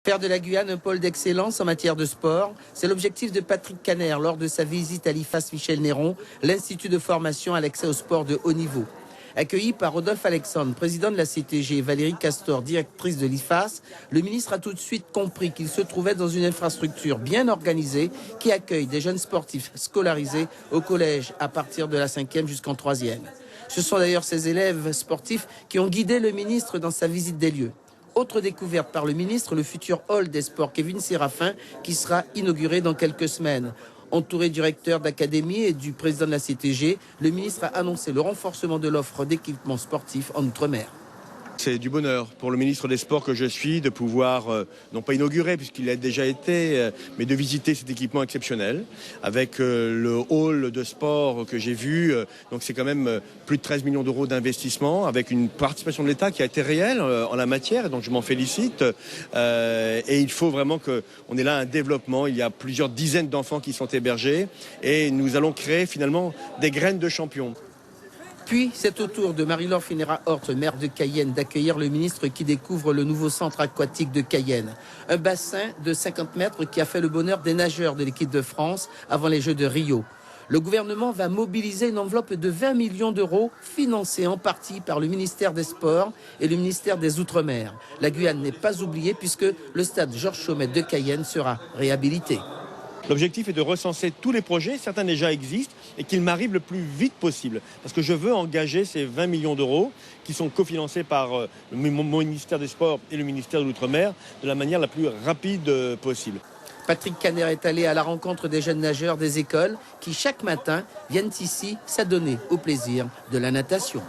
Faire de la Guyane un pôle d'excellence en matière de sport, c'est l'objectif de Patrick Caner lors de sa visite à l'IFAS Michel Néron, l'institut de formation à l'accès au sport de haut niveau. Accueilli par Rodolphe Alexandre, président de la CTG, et Valérie Castor, directrice de l'IFAS, le ministre a tout de suite compris qu'il se trouvait dans une infrastructure bien organisée qui accueille des jeunes sportifs scolarisés au collège à partir de la 5e jusqu'en 3e. Ce sont d'ailleurs ces élèves sportifs qui ont guidé le ministre dans sa visite des lieux. Autre découverte par le ministre, le futur hall des sports Kevin Séraphin qui sera inauguré dans quelques semaines. Entouré du recteur d'académie et du président de la CTG, le ministre a annoncé le renforcement de l'offre d'équipements sportifs en Outre-mer. C'est du bonheur pour le ministre des Sports que je suis de pouvoir, non pas inaugurer puisqu'il a déjà été, mais de visiter cet équipement exceptionnel avec le hall de sport que j'ai vu. Donc c'est quand même plus de 13 millions d'euros d'investissement avec une participation de l'État qui a été réelle en la matière, donc je m'en félicite. Et il faut vraiment qu'on ait là un développement. Il y a plusieurs dizaines d'enfants qui sont hébergés et nous allons créer finalement des graines de champions. Puis, c'est au tour de Marie-Laure Finera-Hort, maire de Cayenne, d'accueillir le ministre qui découvre le nouveau centre aquatique de Cayenne. Un bassin de 50 mètres qui a fait le bonheur des nageurs de l'équipe de France avant les Jeux de Rio. Le gouvernement va mobiliser une enveloppe de 20 millions d'euros, financée en partie par le ministère des Sports et le ministère des Outre-mer. La Guyane n'est pas oubliée puisque le stade Georges Chaumet de Cayenne sera réhabilité. L'objectif est de recenser tous les projets, certains déjà existent, et qu'ils m'arrivent le plus vite possible. Parce que je veux engager ces 20 millions d'euros qui sont cofinancés par mon ministère des Sports et le ministère de l'Outre-mer de la manière la plus rapide possible. Patrick Caner est allé à la rencontre des jeunes nageurs des écoles qui, chaque matin, viennent ici s'adonner au plaisir de la natation.